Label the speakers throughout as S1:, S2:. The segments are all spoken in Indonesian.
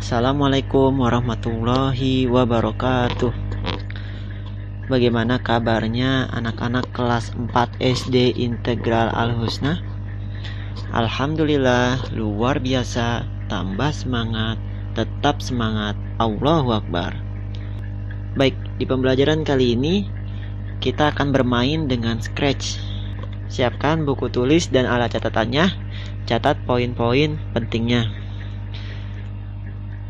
S1: Assalamualaikum warahmatullahi wabarakatuh. Bagaimana kabarnya anak-anak kelas 4 SD Integral Al-Husna? Alhamdulillah, luar biasa, tambah semangat, tetap semangat, Allahu Akbar. Baik, di pembelajaran kali ini kita akan bermain dengan Scratch. Siapkan buku tulis dan alat catatannya, catat poin-poin pentingnya.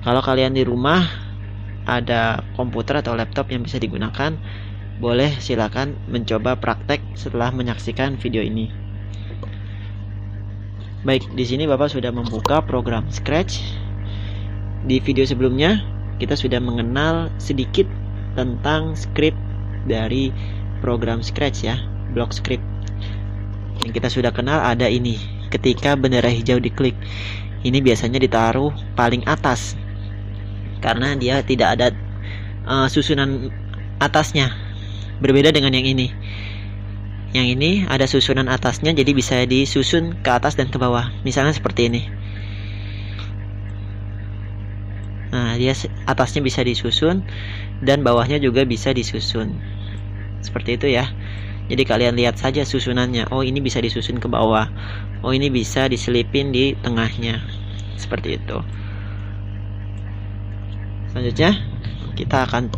S1: Kalau kalian di rumah ada komputer atau laptop yang bisa digunakan, boleh silakan mencoba praktek setelah menyaksikan video ini. Baik, di sini Bapak sudah membuka program Scratch. Di video sebelumnya kita sudah mengenal sedikit tentang script dari program Scratch ya, block script. Yang kita sudah kenal ada ini, ketika bendera hijau diklik. Ini biasanya ditaruh paling atas karena dia tidak ada susunan atasnya. Berbeda dengan yang ini. Yang ini ada susunan atasnya, jadi bisa disusun ke atas dan ke bawah. Misalnya seperti ini. Nah, dia atasnya bisa disusun dan bawahnya juga bisa disusun. Seperti itu ya. Jadi kalian lihat saja susunannya. Oh, ini bisa disusun ke bawah. Oh, ini bisa diselipin di tengahnya. Seperti itu. Selanjutnya kita akan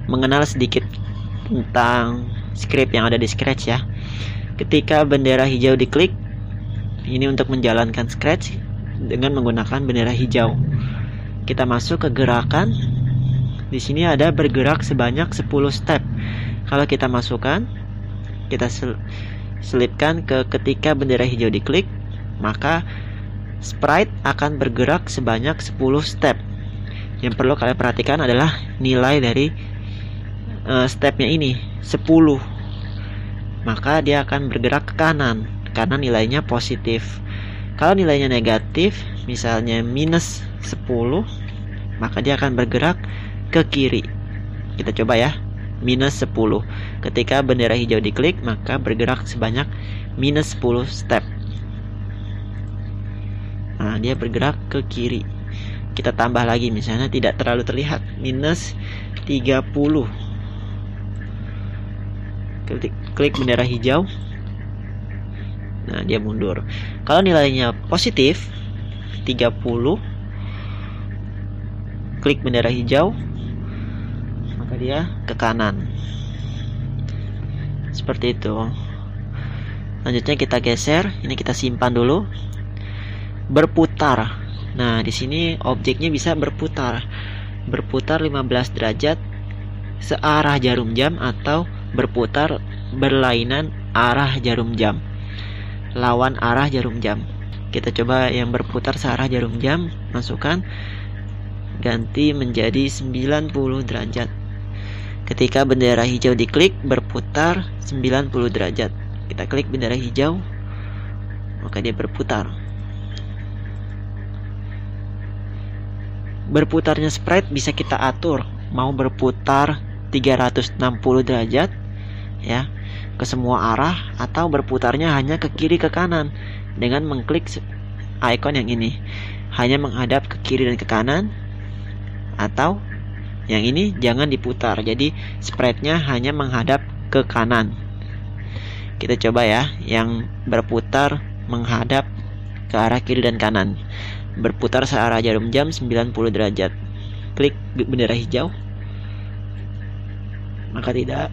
S1: mengenal sedikit tentang script yang ada di Scratch ya. Ketika bendera hijau diklik, ini untuk menjalankan Scratch dengan menggunakan bendera hijau. Kita masuk ke gerakan. Di sini ada bergerak sebanyak 10 step. Kalau kita masukkan, kita selipkan ke ketika bendera hijau diklik, maka sprite akan bergerak sebanyak 10 step. Yang perlu kalian perhatikan adalah nilai dari stepnya ini 10. Maka dia akan bergerak ke kanan karena nilainya positif. Kalau nilainya negatif, misalnya minus 10, maka dia akan bergerak ke kiri. Kita coba ya, minus 10. Ketika bendera hijau diklik, maka bergerak sebanyak minus 10 step. Nah, dia bergerak ke kiri. Kita tambah lagi, misalnya tidak terlalu terlihat, minus 30. Klik bendera hijau. Nah, dia mundur. Kalau nilainya positif 30, klik bendera hijau, maka dia ke kanan. Seperti itu. Selanjutnya kita geser. Ini kita simpan dulu. Berputar. Nah, di sini objeknya bisa berputar. Berputar 15 derajat searah jarum jam atau berputar berlainan arah jarum jam. Lawan arah jarum jam. Kita coba yang berputar searah jarum jam, masukkan, ganti menjadi 90 derajat. Ketika bendera hijau diklik, berputar 90 derajat. Kita klik bendera hijau, maka dia berputar. Berputarnya sprite bisa kita atur, mau berputar 360 derajat ya, ke semua arah, atau berputarnya hanya ke kiri ke kanan dengan mengklik icon yang ini, hanya menghadap ke kiri dan ke kanan, atau yang ini jangan diputar, jadi sprite-nya hanya menghadap ke kanan. Kita coba ya, yang berputar menghadap ke arah kiri dan kanan. Berputar searah jarum jam 90 derajat. Klik bendera hijau, maka tidak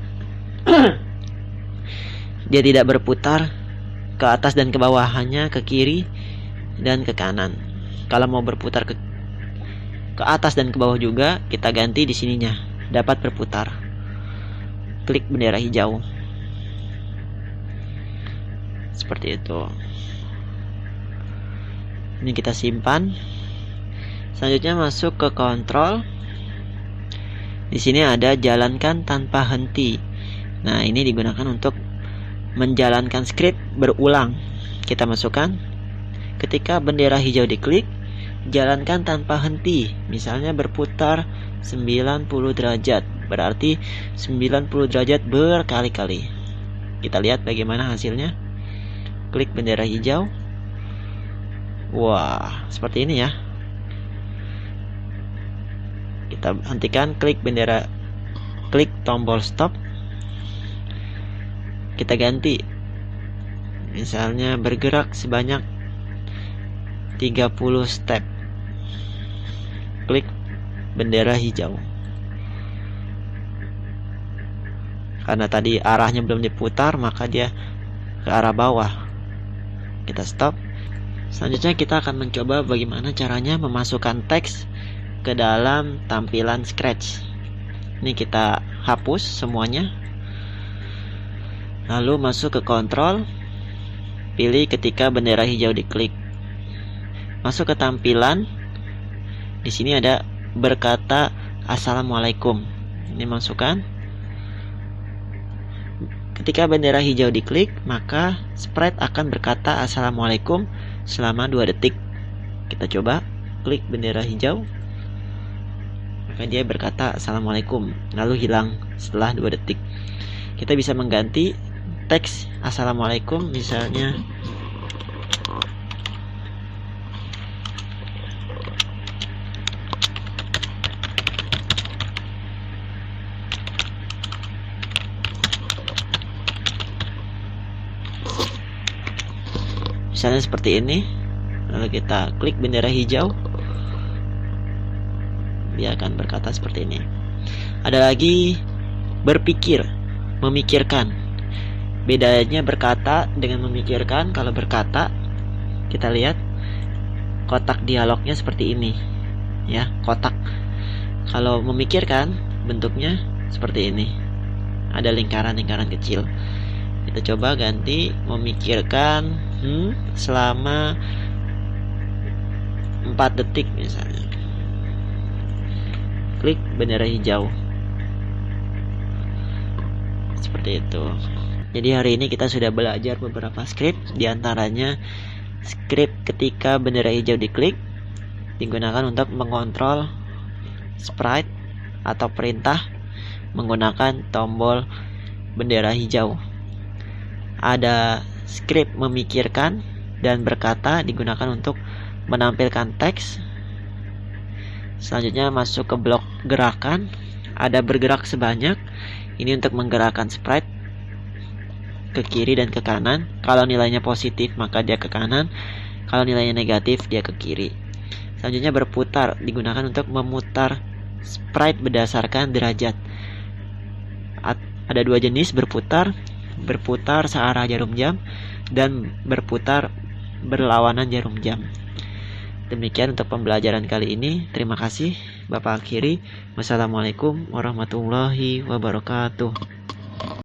S1: dia tidak berputar ke atas dan ke bawah, hanya ke kiri dan ke kanan. Kalau mau berputar ke atas dan ke bawah juga, kita ganti di sininya, dapat berputar. Klik bendera hijau. Seperti itu. Ini kita simpan. Selanjutnya masuk ke kontrol. Di sini ada jalankan tanpa henti. Nah, ini digunakan untuk menjalankan script berulang. Kita masukkan. Ketika bendera hijau diklik, jalankan tanpa henti. Misalnya berputar 90 derajat. Berarti 90 derajat berkali-kali. Kita lihat bagaimana hasilnya. Klik bendera hijau. Wah, seperti ini ya. kita hentikan, klik tombol stop, kita ganti, misalnya bergerak sebanyak 30 step, klik bendera hijau. Karena tadi arahnya belum diputar, maka dia ke arah bawah. Kita stop. Selanjutnya kita akan mencoba bagaimana caranya memasukkan teks ke dalam tampilan Scratch. Ini kita hapus semuanya. Lalu masuk ke kontrol, pilih ketika bendera hijau diklik. Masuk ke tampilan. Di sini ada berkata Assalamualaikum. Ini masukkan. Ketika bendera hijau diklik, maka sprite akan berkata Assalamualaikum selama 2 detik. Kita coba klik bendera hijau, maka dia berkata Assalamualaikum, lalu hilang setelah 2 detik. Kita bisa mengganti teks Assalamualaikum, misalnya seperti ini. Lalu kita klik bendera hijau, dia akan berkata seperti ini. Ada lagi berpikir, memikirkan. Bedanya berkata dengan memikirkan. Kalau berkata, kita lihat kotak dialognya seperti ini, ya, kotak. Kalau memikirkan, bentuknya seperti ini, ada lingkaran-lingkaran kecil. Kita coba ganti memikirkan selama 4 detik misalnya. Klik bendera hijau. Seperti itu. Jadi hari ini kita sudah belajar beberapa script, diantaranya script ketika bendera hijau diklik digunakan untuk mengontrol sprite atau perintah menggunakan tombol bendera hijau. Ada script memikirkan dan berkata digunakan untuk menampilkan teks. Selanjutnya masuk ke blok gerakan. Ada bergerak sebanyak. Ini untuk menggerakkan sprite ke kiri dan ke kanan. Kalau nilainya positif maka dia ke kanan. Kalau nilainya negatif dia ke kiri. Selanjutnya berputar digunakan untuk memutar sprite berdasarkan derajat. Ada 2 jenis berputar searah jarum jam dan berputar berlawanan jarum jam. Demikian untuk pembelajaran kali ini. Terima kasih. Bapak akhiri. Wassalamualaikum warahmatullahi wabarakatuh.